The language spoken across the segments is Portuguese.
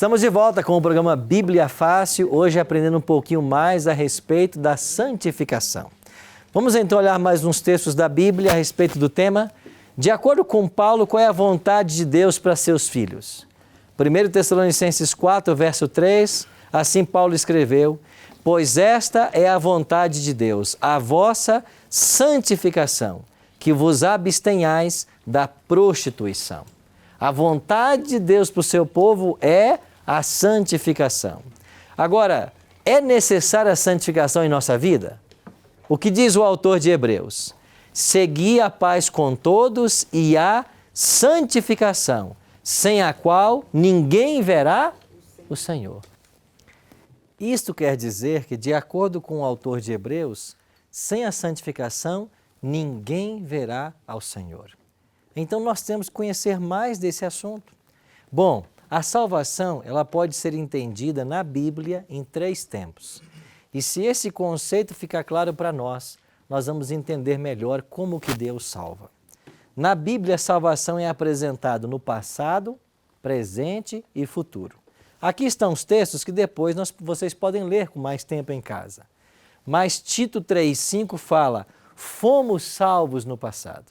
Estamos de volta com o programa Bíblia Fácil, hoje aprendendo um pouquinho mais a respeito da santificação. Vamos então olhar mais uns textos da Bíblia a respeito do tema. De acordo com Paulo, qual é a vontade de Deus para seus filhos? 1 Tessalonicenses 4, verso 3, assim Paulo escreveu: pois esta é a vontade de Deus, a vossa santificação, que vos abstenhais da prostituição. A vontade de Deus para o seu povo é a santificação. Agora, é necessária a santificação em nossa vida? O que diz o autor de Hebreus? Segui a paz com todos e a santificação, sem a qual ninguém verá o Senhor. Isto quer dizer que, de acordo com o autor de Hebreus, sem a santificação, ninguém verá ao Senhor. Então nós temos que conhecer mais desse assunto. Bom, a salvação ela pode ser entendida na Bíblia em 3 tempos. E se esse conceito ficar claro para nós, nós vamos entender melhor como que Deus salva. Na Bíblia, a salvação é apresentada no passado, presente e futuro. Aqui estão os textos que depois vocês podem ler com mais tempo em casa. Mas Tito 3,5 fala: fomos salvos no passado.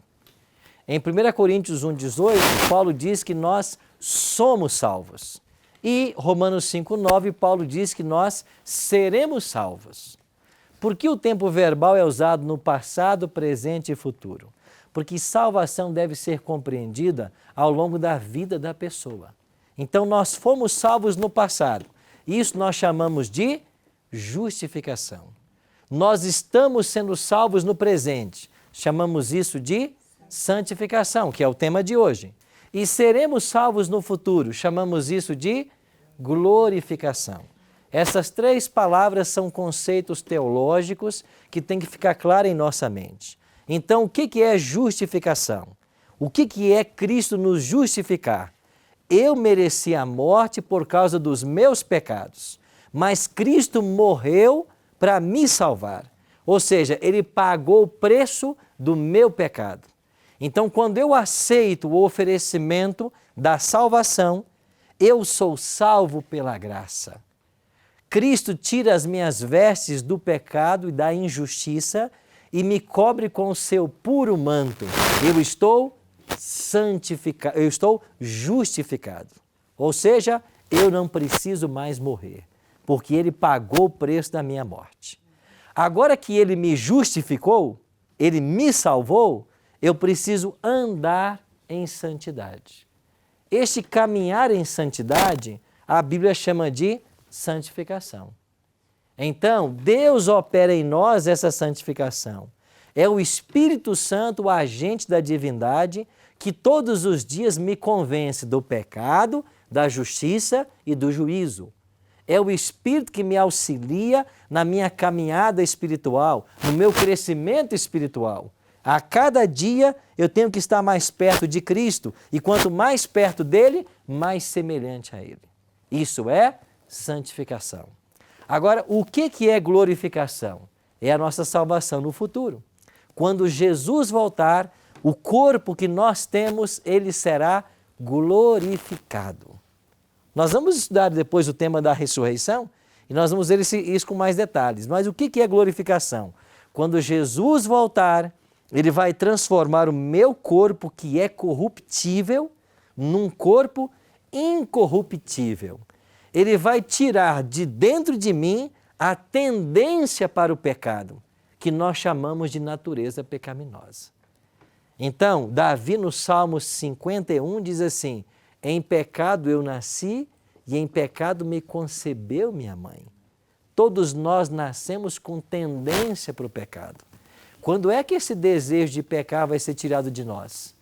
Em 1 Coríntios 1,18, Paulo diz que nós somos salvos. E Romanos 5,9, Paulo diz que nós seremos salvos. Por que o tempo verbal é usado no passado, presente e futuro? Porque salvação deve ser compreendida ao longo da vida da pessoa. Então nós fomos salvos no passado. Isso nós chamamos de justificação. Nós estamos sendo salvos no presente. Chamamos isso de santificação, que é o tema de hoje. E seremos salvos no futuro. Chamamos isso de glorificação. Essas 3 palavras são conceitos teológicos que têm que ficar claro em nossa mente. Então, o que é justificação? O que é Cristo nos justificar? Eu mereci a morte por causa dos meus pecados, mas Cristo morreu para me salvar. Ou seja, Ele pagou o preço do meu pecado. Então, quando eu aceito o oferecimento da salvação, eu sou salvo pela graça. Cristo tira as minhas vestes do pecado e da injustiça e me cobre com o seu puro manto. Eu estou santificado, eu estou justificado. Ou seja, eu não preciso mais morrer, porque Ele pagou o preço da minha morte. Agora que Ele me justificou, Ele me salvou, eu preciso andar em santidade. Este caminhar em santidade, a Bíblia chama de santificação. Então, Deus opera em nós essa santificação. É o Espírito Santo, o agente da divindade, que todos os dias me convence do pecado, da justiça e do juízo. É o Espírito que me auxilia na minha caminhada espiritual, no meu crescimento espiritual. A cada dia eu tenho que estar mais perto de Cristo e quanto mais perto dele, mais semelhante a Ele. Isso é santificação. Agora, o que é glorificação? É a nossa salvação no futuro. Quando Jesus voltar, o corpo que nós temos, ele será glorificado. Nós vamos estudar depois o tema da ressurreição e nós vamos ver isso com mais detalhes. Mas o que é glorificação? Quando Jesus voltar, Ele vai transformar o meu corpo, que é corruptível, num corpo incorruptível. Ele vai tirar de dentro de mim a tendência para o pecado, que nós chamamos de natureza pecaminosa. Então, Davi no Salmo 51 diz assim: em pecado eu nasci e em pecado me concebeu minha mãe. Todos nós nascemos com tendência para o pecado. Quando é que esse desejo de pecar vai ser tirado de nós?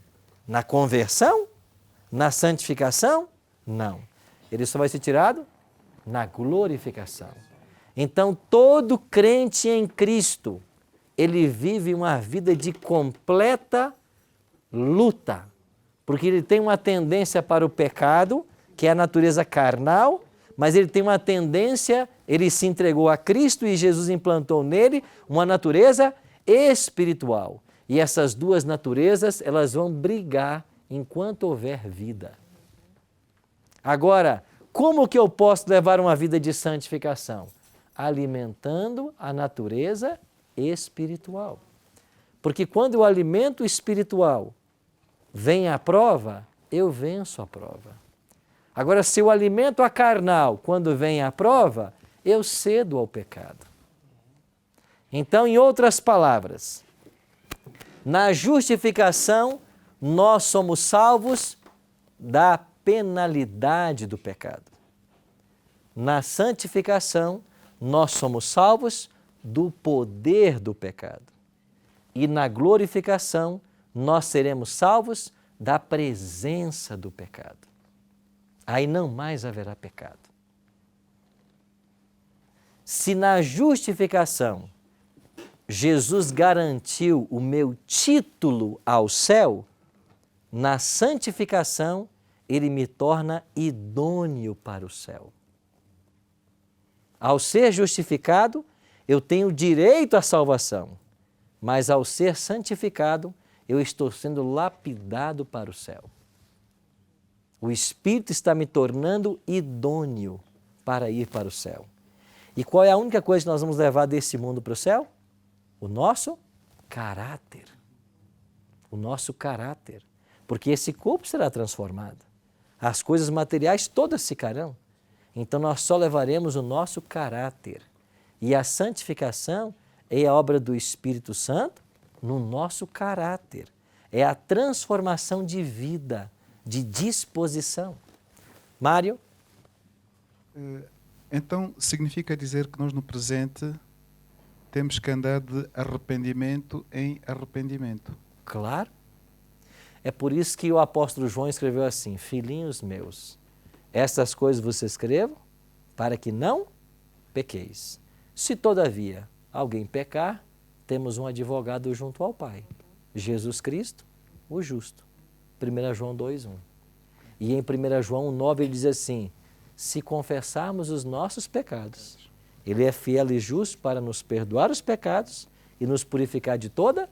Na conversão? Na santificação? Não. Ele só vai ser tirado na glorificação. Então, todo crente em Cristo, ele vive uma vida de completa luta, porque ele tem uma tendência para o pecado, que é a natureza carnal, mas ele tem uma tendência, ele se entregou a Cristo e Jesus implantou nele uma natureza espiritual. E essas duas naturezas, elas vão brigar enquanto houver vida. Agora, como que eu posso levar uma vida de santificação? Alimentando a natureza espiritual. Porque quando o alimento espiritual vem à prova, eu venço a prova. Agora, se o alimento a carnal, quando vem à prova, eu cedo ao pecado. Então, em outras palavras, na justificação, nós somos salvos da penalidade do pecado. Na santificação, nós somos salvos do poder do pecado. E na glorificação, nós seremos salvos da presença do pecado. Aí não mais haverá pecado. Se na justificação Jesus garantiu o meu título ao céu, na santificação Ele me torna idôneo para o céu. Ao ser justificado, eu tenho direito à salvação, mas ao ser santificado, eu estou sendo lapidado para o céu. O Espírito está me tornando idôneo para ir para o céu. E qual é a única coisa que nós vamos levar desse mundo para o céu? O nosso caráter. O nosso caráter. Porque esse corpo será transformado. As coisas materiais todas ficarão. Então nós só levaremos o nosso caráter. E a santificação é a obra do Espírito Santo no nosso caráter. É a transformação de vida, de disposição. Mário? Então, significa dizer que nós no presente temos que andar de arrependimento em arrependimento. Claro. É por isso que o apóstolo João escreveu assim: filhinhos meus, estas coisas vos escrevo para que não pequeis. Se todavia alguém pecar, temos um advogado junto ao Pai, Jesus Cristo, o justo. 1 João 2:1. E em 1 João 9 ele diz assim: se confessarmos os nossos pecados, Ele é fiel e justo para nos perdoar os pecados e nos purificar de toda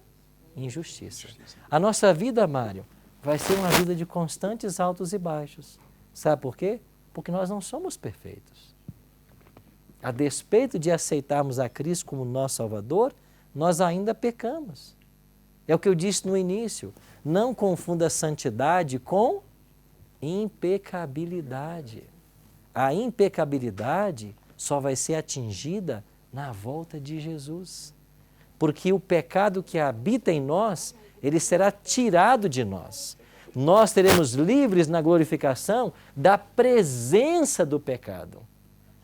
injustiça. A nossa vida, Mário, vai ser uma vida de constantes altos e baixos. Sabe por quê? Porque nós não somos perfeitos. A despeito de aceitarmos a Cristo como nosso Salvador, nós ainda pecamos. É o que eu disse no início. Não confunda santidade com impecabilidade. A impecabilidade só vai ser atingida na volta de Jesus. Porque o pecado que habita em nós, ele será tirado de nós. Nós seremos livres na glorificação da presença do pecado.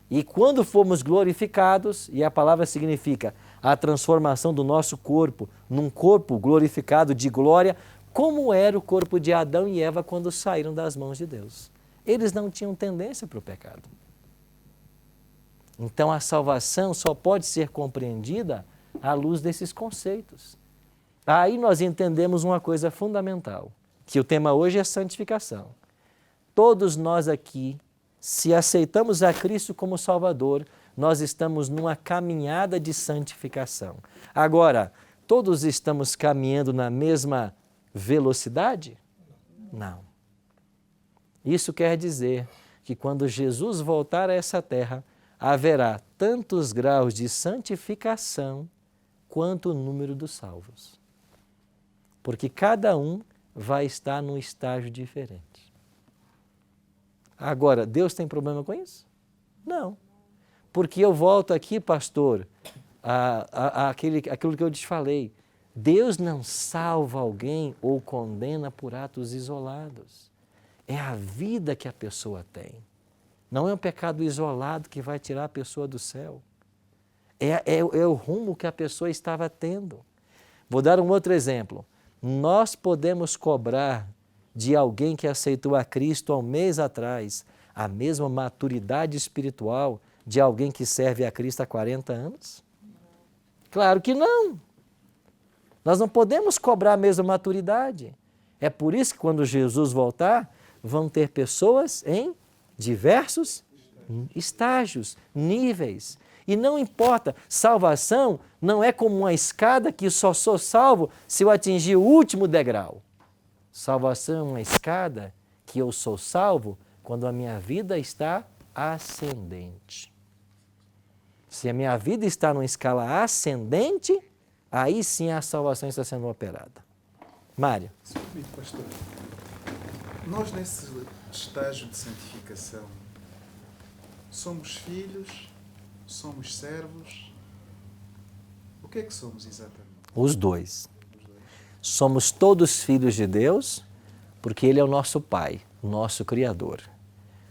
E quando formos glorificados, e a palavra significa a transformação do nosso corpo num corpo glorificado de glória, como era o corpo de Adão e Eva quando saíram das mãos de Deus. Eles não tinham tendência para o pecado. Então a salvação só pode ser compreendida à luz desses conceitos. Aí nós entendemos uma coisa fundamental, que o tema hoje é santificação. Todos nós aqui, se aceitamos a Cristo como Salvador, nós estamos numa caminhada de santificação. Agora, todos estamos caminhando na mesma velocidade? Não. Isso quer dizer que quando Jesus voltar a essa terra, haverá tantos graus de santificação quanto o número dos salvos. Porque cada um vai estar num estágio diferente. Agora, Deus tem problema com isso? Não. Porque eu volto aqui, pastor, aquilo que eu te falei. Deus não salva alguém ou condena por atos isolados. É a vida que a pessoa tem. Não é um pecado isolado que vai tirar a pessoa do céu. É o rumo que a pessoa estava tendo. Vou dar um outro exemplo. Nós podemos cobrar de alguém que aceitou a Cristo há um mês atrás a mesma maturidade espiritual de alguém que serve a Cristo há 40 anos? Claro que não. Nós não podemos cobrar a mesma maturidade. É por isso que quando Jesus voltar, vão ter pessoas em diversos estágios, níveis. E não importa, salvação não é como uma escada que só sou salvo se eu atingir o último degrau. Salvação é uma escada que eu sou salvo quando a minha vida está ascendente. Se a minha vida está numa escala ascendente, aí sim a salvação está sendo operada. Mário. Se permite, pastor, nós nesse estágio de santificação somos filhos, somos servos. O que é que somos exatamente? Os dois. Somos todos filhos de Deus, porque Ele é o nosso Pai, o nosso Criador.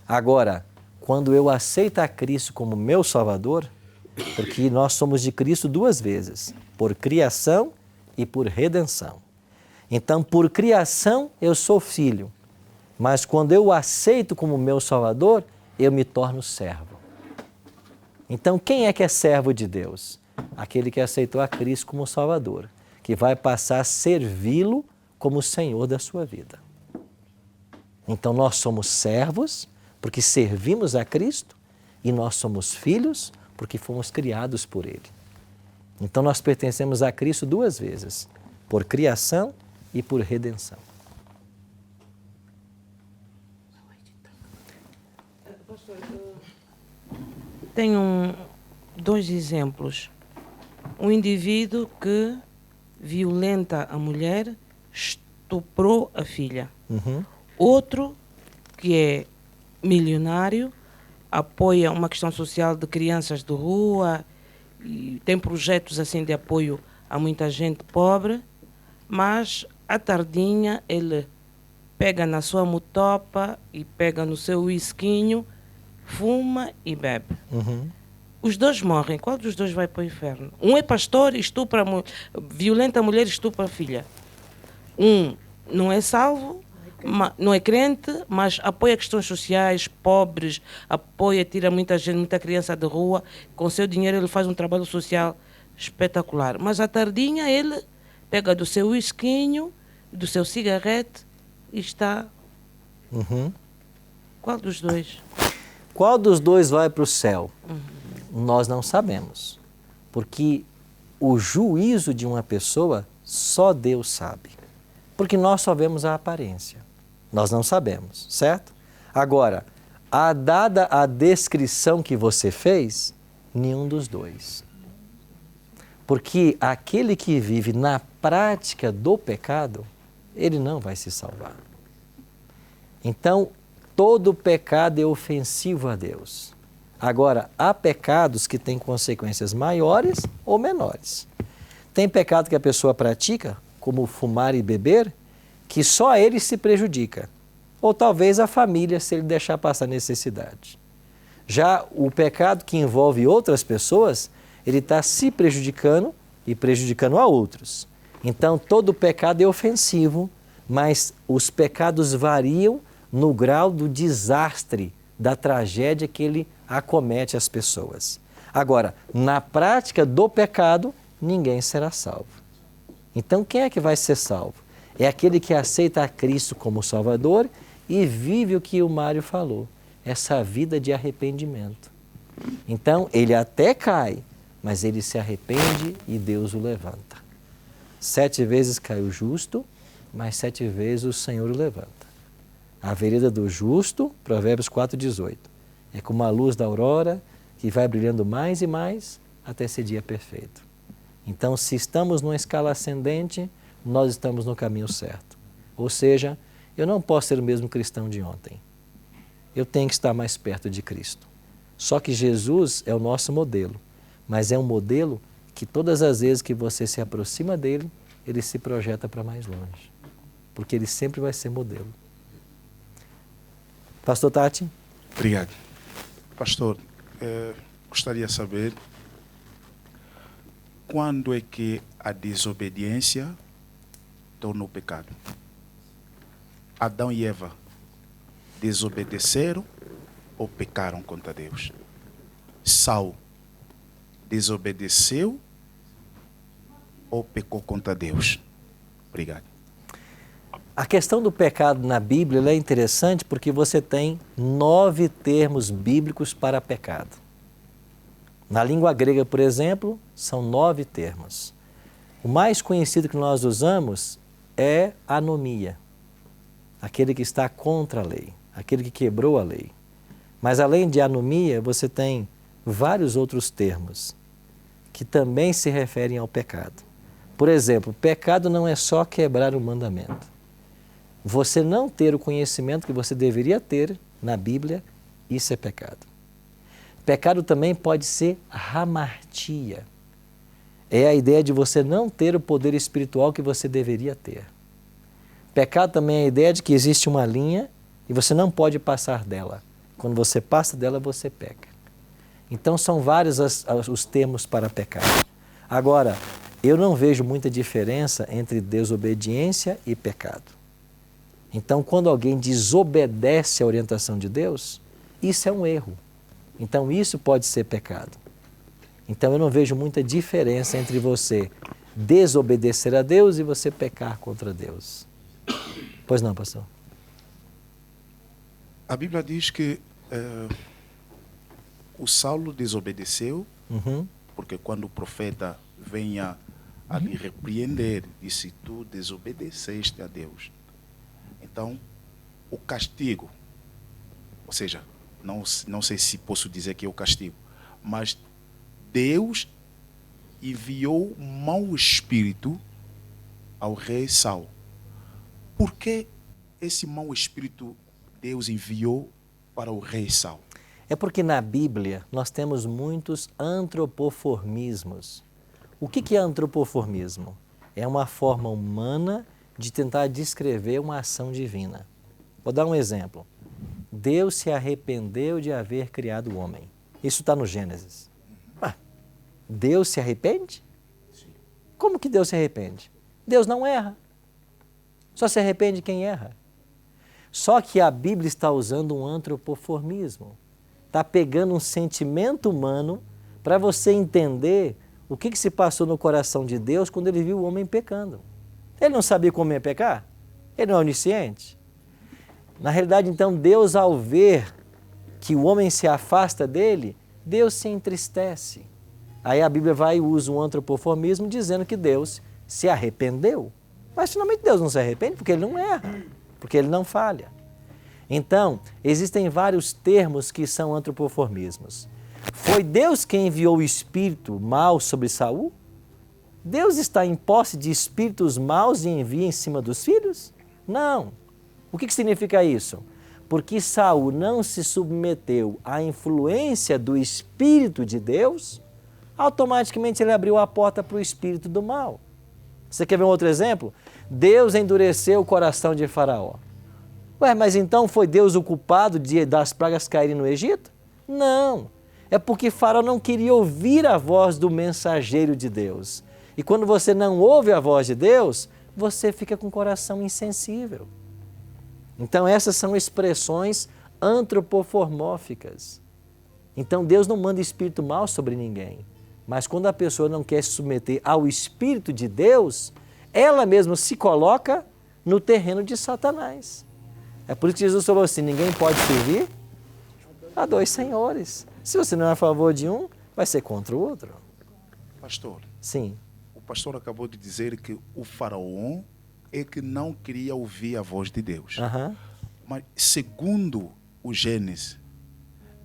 Agora, quando eu aceito a Cristo como meu Salvador, porque nós somos de Cristo duas vezes, por criação e por redenção. Então, por criação, eu sou filho, mas quando eu o aceito como meu Salvador, eu me torno servo. Então, quem é que é servo de Deus? Aquele que aceitou a Cristo como Salvador, que vai passar a servi-lo como Senhor da sua vida. Então, nós somos servos, porque servimos a Cristo, e nós somos filhos, porque fomos criados por Ele. Então, nós pertencemos a Cristo duas vezes, por criação e por redenção. Pastor, tenho dois exemplos. Um indivíduo que violenta a mulher, estuprou a filha. Outro que é milionário, apoia uma questão social de crianças de rua, e tem projetos assim de apoio a muita gente pobre, mas à tardinha ele pega na sua motopa e pega no seu whiskinho, fuma e bebe. Os dois morrem. Qual dos dois vai para o inferno? Um é pastor, estupra, violenta a mulher, estupra a filha. Um não é salvo, não é crente, mas apoia questões sociais, pobres, apoia, tira muita gente, muita criança de rua. Com seu dinheiro ele faz um trabalho social espetacular. Mas à tardinha ele pega do seu whiskinho, do seu cigarrete e está... Qual dos dois? Qual dos dois vai para o céu? Nós não sabemos, porque o juízo de uma pessoa só Deus sabe, porque nós só vemos a aparência, nós não sabemos, certo? Agora, dada a descrição que você fez, nenhum dos dois. Porque aquele que vive na prática do pecado, ele não vai se salvar. Então, todo pecado é ofensivo a Deus. Agora, há pecados que têm consequências maiores ou menores. Tem pecado que a pessoa pratica, como fumar e beber, que só ele se prejudica. Ou talvez a família, se ele deixar passar necessidade. Já o pecado que envolve outras pessoas, ele está se prejudicando e prejudicando a outros. Então, todo pecado é ofensivo, mas os pecados variam no grau do desastre, da tragédia que ele acomete as pessoas. Agora, na prática do pecado, ninguém será salvo. Então, quem é que vai ser salvo? É aquele que aceita a Cristo como Salvador e vive o que o Mário falou, essa vida de arrependimento. Então, ele até cai, mas ele se arrepende e Deus o levanta. 7 vezes cai o justo, mas 7 vezes o Senhor o levanta. A vereda do justo, Provérbios 4,18, é como a luz da aurora que vai brilhando mais e mais até esse dia perfeito. Então, se estamos numa escala ascendente, nós estamos no caminho certo. Ou seja, eu não posso ser o mesmo cristão de ontem. Eu tenho que estar mais perto de Cristo. Só que Jesus é o nosso modelo, mas é um modelo que todas as vezes que você se aproxima dele, ele se projeta para mais longe, porque ele sempre vai ser modelo. Pastor Tati? Obrigado. Pastor, gostaria de saber quando é que a desobediência tornou pecado? Adão e Eva desobedeceram ou pecaram contra Deus? Saul desobedeceu ou pecou contra Deus? Obrigado. A questão do pecado na Bíblia é interessante porque você tem 9 termos bíblicos para pecado. Na língua grega, por exemplo, são 9 termos. O mais conhecido que nós usamos é anomia, aquele que está contra a lei, aquele que quebrou a lei. Mas além de anomia, você tem vários outros termos que também se referem ao pecado. Por exemplo, pecado não é só quebrar o mandamento. Você não ter o conhecimento que você deveria ter na Bíblia, isso é pecado. Pecado também pode ser hamartia. É a ideia de você não ter o poder espiritual que você deveria ter. Pecado também é a ideia de que existe uma linha e você não pode passar dela. Quando você passa dela, você peca. Então são vários os termos para pecar. Agora, eu não vejo muita diferença entre desobediência e pecado. Então, quando alguém desobedece à orientação de Deus, isso é um erro. Então, isso pode ser pecado. Então, eu não vejo muita diferença entre você desobedecer a Deus e você pecar contra Deus. Pois não, pastor? A Bíblia diz que o Saulo desobedeceu, porque quando o profeta venha a lhe repreender, disse: tu desobedeceste a Deus. Então, o castigo, ou seja, não sei se posso dizer que é o castigo, mas Deus enviou mau espírito ao rei Saul. Por que esse mau espírito Deus enviou para o rei Saul? É porque na Bíblia nós temos muitos antropoformismos. O que é antropoformismo? É uma forma humana de tentar descrever uma ação divina. Vou dar um exemplo. Deus se arrependeu de haver criado o homem. Isso está no Gênesis. Deus se arrepende? Como que Deus se arrepende? Deus não erra. Só se arrepende quem erra. Só que a Bíblia está usando um antropoformismo. Está pegando um sentimento humano para você entender o que se passou no coração de Deus quando ele viu o homem pecando. Ele não sabia como ia pecar? Ele não é onisciente? Na realidade, então, Deus, ao ver que o homem se afasta dele, Deus se entristece. Aí a Bíblia vai e usa um antropoformismo dizendo que Deus se arrependeu. Mas finalmente Deus não se arrepende porque ele não erra, porque ele não falha. Então, existem vários termos que são antropoformismos. Foi Deus quem enviou o espírito mau sobre Saul? Deus está em posse de espíritos maus e envia em cima dos filhos? Não. O que significa isso? Porque Saul não se submeteu à influência do Espírito de Deus, automaticamente ele abriu a porta para o espírito do mal. Você quer ver um outro exemplo? Deus endureceu o coração de Faraó. Mas então foi Deus o culpado das pragas caírem no Egito? Não. É porque Faraó não queria ouvir a voz do mensageiro de Deus. E quando você não ouve a voz de Deus, você fica com o coração insensível. Então essas são expressões antropoformóficas. Então Deus não manda espírito mau sobre ninguém. Mas quando a pessoa não quer se submeter ao Espírito de Deus, ela mesma se coloca no terreno de Satanás. É por isso que Jesus falou assim, ninguém pode servir a dois senhores. Se você não é a favor de um, vai ser contra o outro. Pastor, sim. O pastor acabou de dizer que o faraó é que não queria ouvir a voz de Deus. Mas segundo o Gênesis,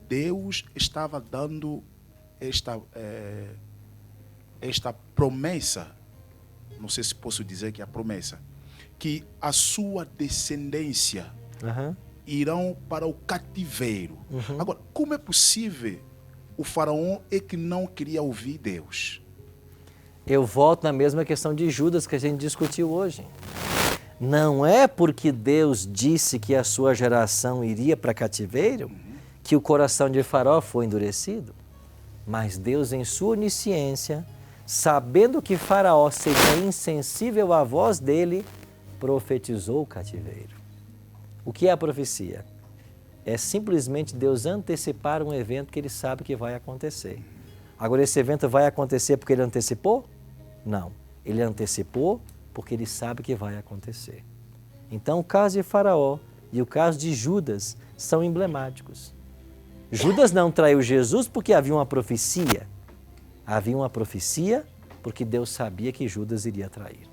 Deus estava dando esta promessa, não sei se posso dizer que é a promessa, que a sua descendência irão para o cativeiro. Agora, como é possível o faraó é que não queria ouvir Deus? Eu volto na mesma questão de Judas que a gente discutiu hoje. Não é porque Deus disse que a sua geração iria para cativeiro que o coração de Faraó foi endurecido. Mas Deus, em sua onisciência, sabendo que Faraó seria insensível à voz dele, profetizou o cativeiro. O que é a profecia? É simplesmente Deus antecipar um evento que ele sabe que vai acontecer. Agora, esse evento vai acontecer porque ele antecipou? Não. Ele antecipou porque ele sabe que vai acontecer. Então, o caso de Faraó e o caso de Judas são emblemáticos. Judas não traiu Jesus porque havia uma profecia. Havia uma profecia porque Deus sabia que Judas iria trair.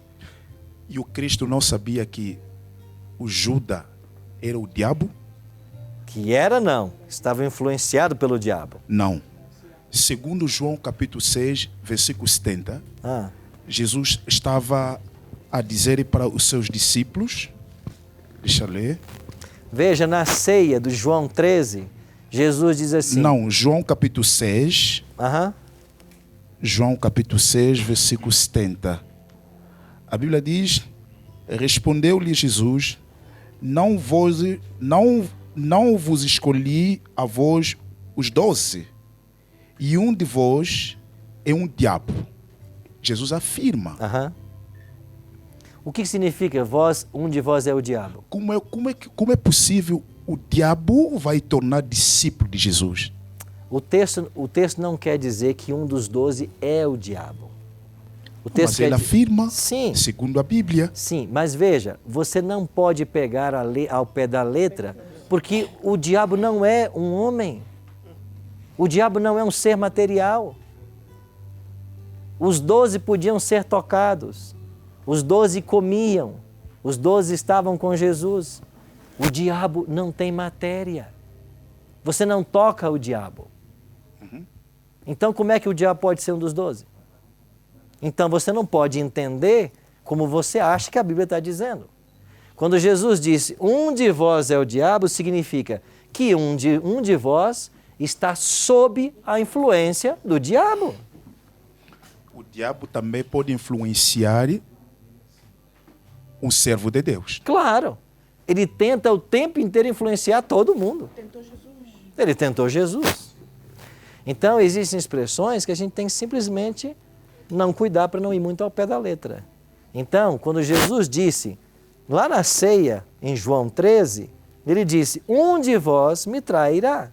E o Cristo não sabia que o Judas era o diabo? Que era não, estava influenciado pelo diabo. Não. Segundo João capítulo 6, versículo 70, Ah, Jesus estava a dizer para os seus discípulos, deixa eu ler. veja, na ceia do João 13, Jesus diz assim... Não, João capítulo 6, Aham. João capítulo 6, versículo 70. A Bíblia diz, respondeu-lhe Jesus, não vos escolhi a vós os 12, e um de vós é um diabo. Jesus afirma. Aham. O que significa um de vós é o diabo? Como é possível o diabo vai tornar discípulo de Jesus? O texto não quer dizer que um dos 12 é o diabo. O texto Mas quer ele afirma, Sim. segundo a Bíblia. Sim, mas veja, você não pode pegar ao pé da letra, porque o diabo não é um homem. O diabo não é um ser material. Os 12 podiam ser tocados. Os 12 comiam. Os 12 estavam com Jesus. O diabo não tem matéria. Você não toca o diabo. Então, como é que o diabo pode ser um dos 12? Então, você não pode entender como você acha que a Bíblia está dizendo. Quando Jesus disse, um de vós é o diabo, significa que um de vós está sob a influência do diabo. O diabo também pode influenciar um servo de Deus. Claro, ele tenta o tempo inteiro influenciar todo mundo. Ele tentou Jesus. Então, existem expressões que a gente tem que simplesmente não cuidar para não ir muito ao pé da letra. Então, quando Jesus disse, lá na ceia, em João 13, ele disse, um de vós me trairá.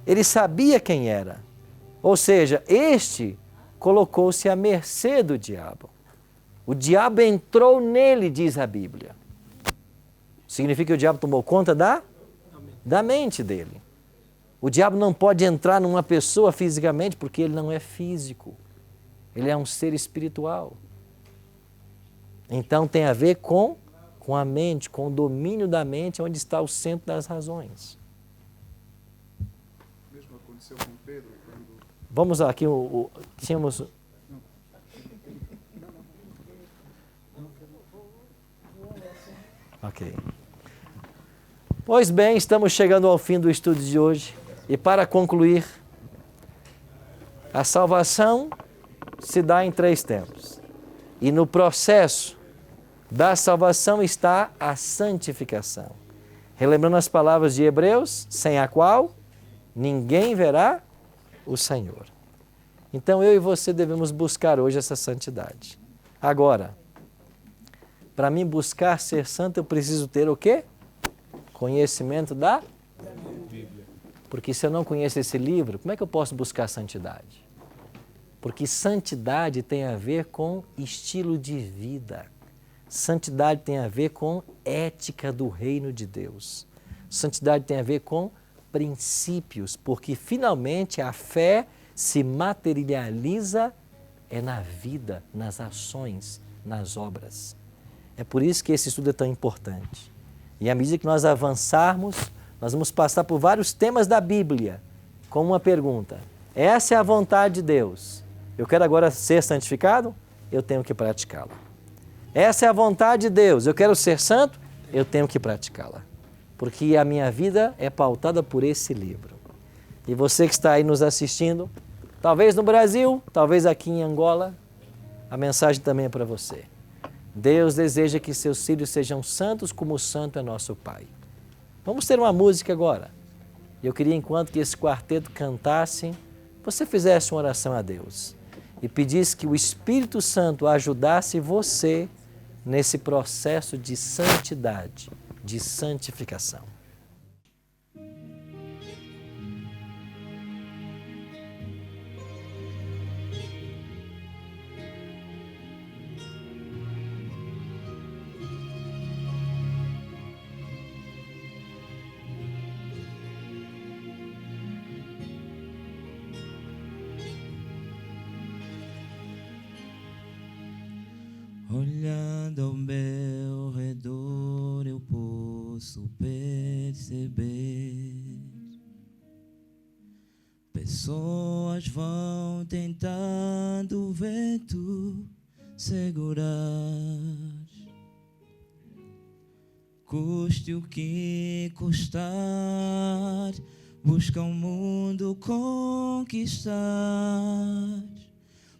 Ele sabia quem era. Ou seja, este colocou-se à mercê do diabo. O diabo entrou nele, diz a Bíblia. Significa que o diabo tomou conta da mente dele. O diabo não pode entrar numa pessoa fisicamente porque ele não é físico. Ele é um ser espiritual. Então tem a ver com a mente, com o domínio da mente, onde está o centro das razões. Mesmo aconteceu com Pedro quando Vamos aqui, tínhamos... Ok. Pois bem, estamos chegando ao fim do estudo de hoje. E para concluir, a salvação se dá em 3 tempos. E no processo da salvação está a santificação. Relembrando as palavras de Hebreus, sem a qual ninguém verá o Senhor. Então eu e você devemos buscar hoje essa santidade. Agora, para mim buscar ser santo, eu preciso ter o quê? Conhecimento da Bíblia. Porque se eu não conheço esse livro, como é que eu posso buscar santidade? Porque santidade tem a ver com estilo de vida. Santidade tem a ver com ética do reino de Deus. Santidade tem a ver com princípios, porque finalmente a fé se materializa na vida, nas ações, nas obras. É por isso que esse estudo é tão importante. E à medida que nós avançarmos, nós vamos passar por vários temas da Bíblia, com uma pergunta. Essa é a vontade de Deus. Eu quero agora ser santificado? Eu tenho que praticá-la. Essa é a vontade de Deus. Eu quero ser santo? Eu tenho que praticá-la. Porque a minha vida é pautada por esse livro. E você que está aí nos assistindo, talvez no Brasil, talvez aqui em Angola, a mensagem também é para você. Deus deseja que seus filhos sejam santos como o santo é nosso Pai. Vamos ter uma música agora. Eu queria, enquanto que esse quarteto cantasse, você fizesse uma oração a Deus e pedisse que o Espírito Santo ajudasse você nesse processo de santidade, de santificação. Olhando ao meu redor, eu posso perceber Pessoas vão tentando o vento segurar, custe o que custar, busca o mundo conquistar,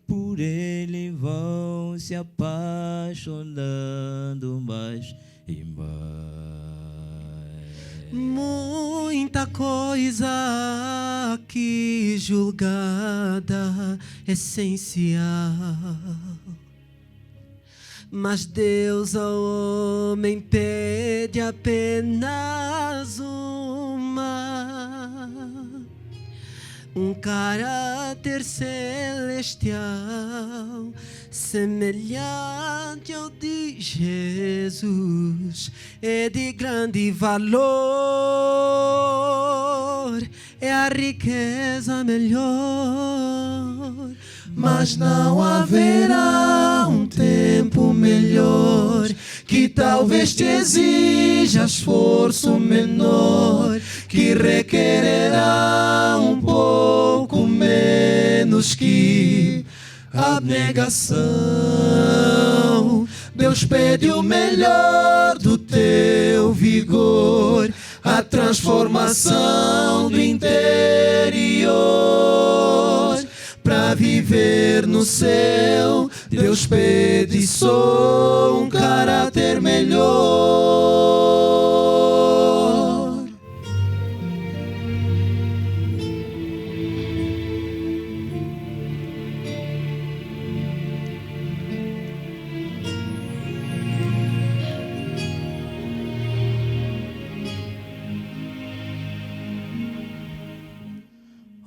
por ele vão se apaixonando mais e mais. Muita coisa aqui julgada essencial, mas Deus ao homem pede apenas um caráter celestial, semelhante ao de Jesus, é de grande valor, é a riqueza melhor, mas não haverá um tempo melhor que talvez te exija esforço menor, que requererá um pouco menos que abnegação. Deus pede o melhor do teu vigor, a transformação do interior. Para viver no céu, Deus pede só um caráter melhor.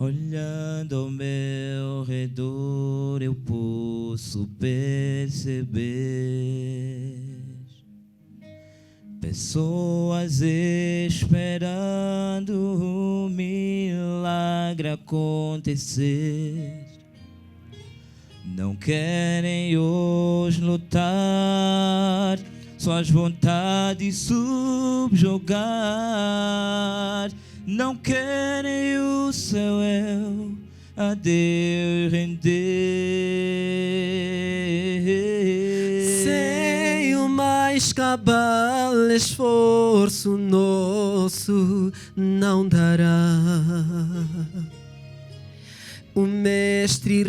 Olhando ao meu redor, eu posso perceber pessoas esperando o milagre acontecer. Não querem hoje lutar, suas vontades subjugar. Não querem o seu eu a Deus render. Sem o mais cabal esforço nosso não dará. O mestre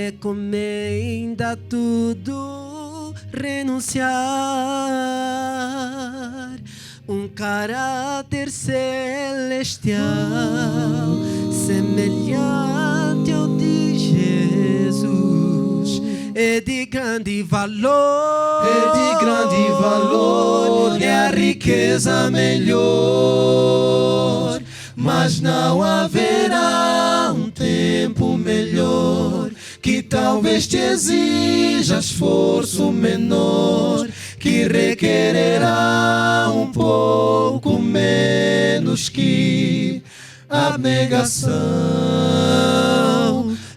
recomenda tudo renunciar. Um caráter celestial, semelhante ao de Jesus, é de grande valor, é de grande valor, é a riqueza melhor, mas não haverá um tempo melhor que talvez te exija esforço menor, que requererá um pouco menos que abnegação.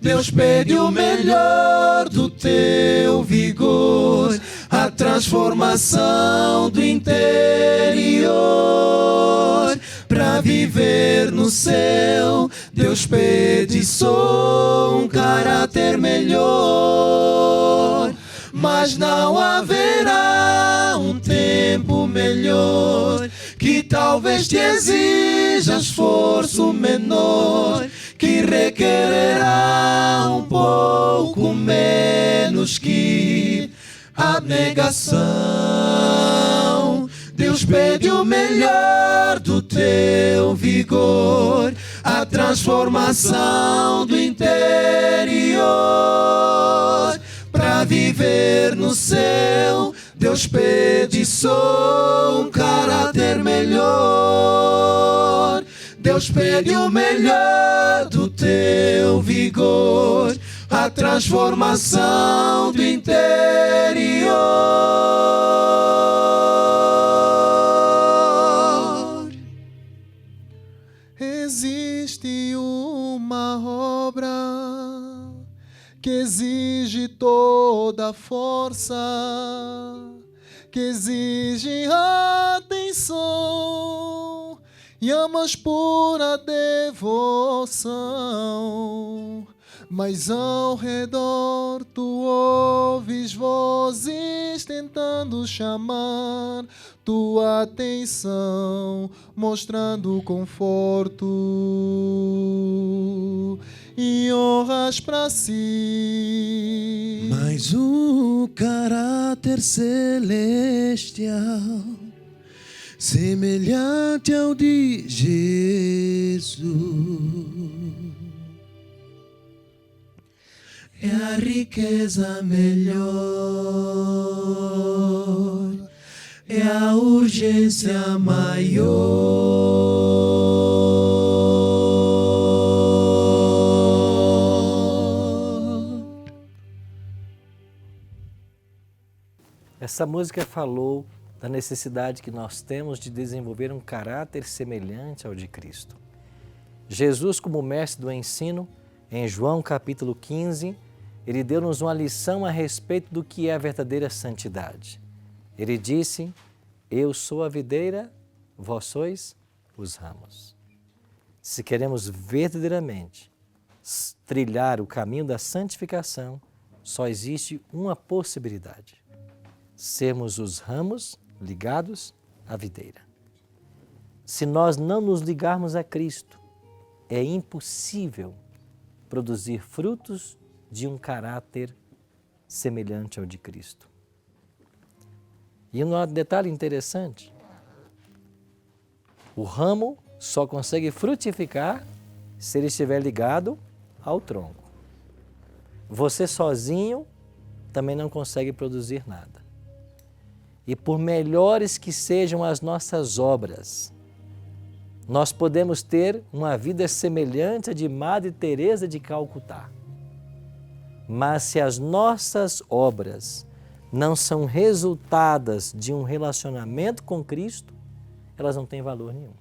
Deus pede o melhor do teu vigor, a transformação do interior. Para viver no céu, Deus pede só um caráter melhor, mas não haverá um tempo melhor que talvez te exija esforço menor, que requererá um pouco menos que abnegação. Deus pede o melhor do teu vigor, a transformação do interior. Para viver no céu, Deus pede só um caráter melhor. Deus pede o melhor do teu vigor, a transformação do interior. Existe uma obra que exige toda a força, que exige atenção e amas pura devoção. Mas ao redor tu ouves vozes tentando chamar tua atenção, mostrando conforto e honras para si. Mas o caráter celestial, semelhante ao de Jesus, é a riqueza melhor, é a urgência maior. Essa música falou da necessidade que nós temos de desenvolver um caráter semelhante ao de Cristo. Jesus, como mestre do ensino, em João capítulo 15, ele deu-nos uma lição a respeito do que é a verdadeira santidade. Ele disse: eu sou a videira, vós sois os ramos. Se queremos verdadeiramente trilhar o caminho da santificação, só existe uma possibilidade: sermos os ramos ligados à videira. Se nós não nos ligarmos a Cristo, é impossível produzir frutos de um caráter semelhante ao de Cristo. E um detalhe interessante: o ramo só consegue frutificar se ele estiver ligado ao tronco. Você sozinho também não consegue produzir nada. E por melhores que sejam as nossas obras, nós podemos ter uma vida semelhante à de Madre Teresa de Calcutá. Mas se as nossas obras não são resultadas de um relacionamento com Cristo, elas não têm valor nenhum.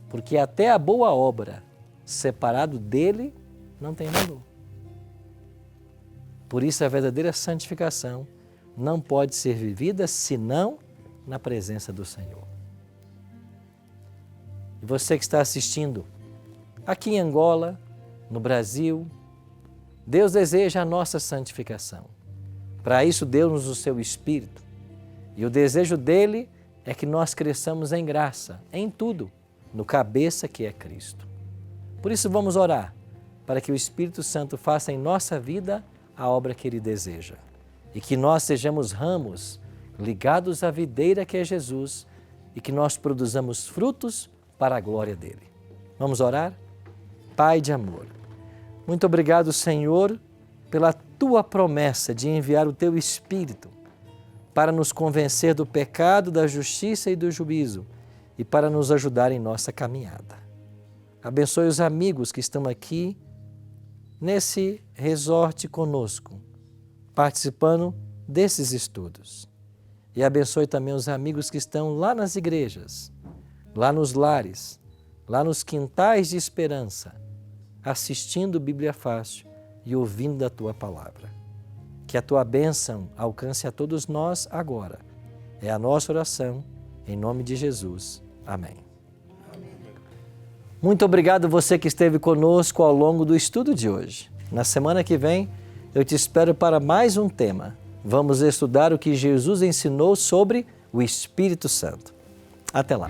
Porque até a boa obra, separado dele, não tem valor. Por isso a verdadeira santificação não pode ser vivida senão na presença do Senhor. E você que está assistindo aqui em Angola, no Brasil, Deus deseja a nossa santificação. Para isso, deu-nos o seu Espírito. E o desejo dele é que nós cresçamos em graça, em tudo, no cabeça que é Cristo. Por isso, vamos orar para que o Espírito Santo faça em nossa vida a obra que ele deseja. E que nós sejamos ramos ligados à videira que é Jesus e que nós produzamos frutos para a glória dele. Vamos orar? Pai de amor, muito obrigado, Senhor, pela tua promessa de enviar o teu Espírito para nos convencer do pecado, da justiça e do juízo e para nos ajudar em nossa caminhada. Abençoe os amigos que estão aqui nesse resort conosco, participando desses estudos. E abençoe também os amigos que estão lá nas igrejas, lá nos lares, lá nos quintais de esperança, assistindo Bíblia Fácil e ouvindo da Tua Palavra. Que a Tua bênção alcance a todos nós agora. É a nossa oração, em nome de Jesus. Amém. Muito obrigado você que esteve conosco ao longo do estudo de hoje. Na semana que vem, eu te espero para mais um tema. Vamos estudar o que Jesus ensinou sobre o Espírito Santo. Até lá!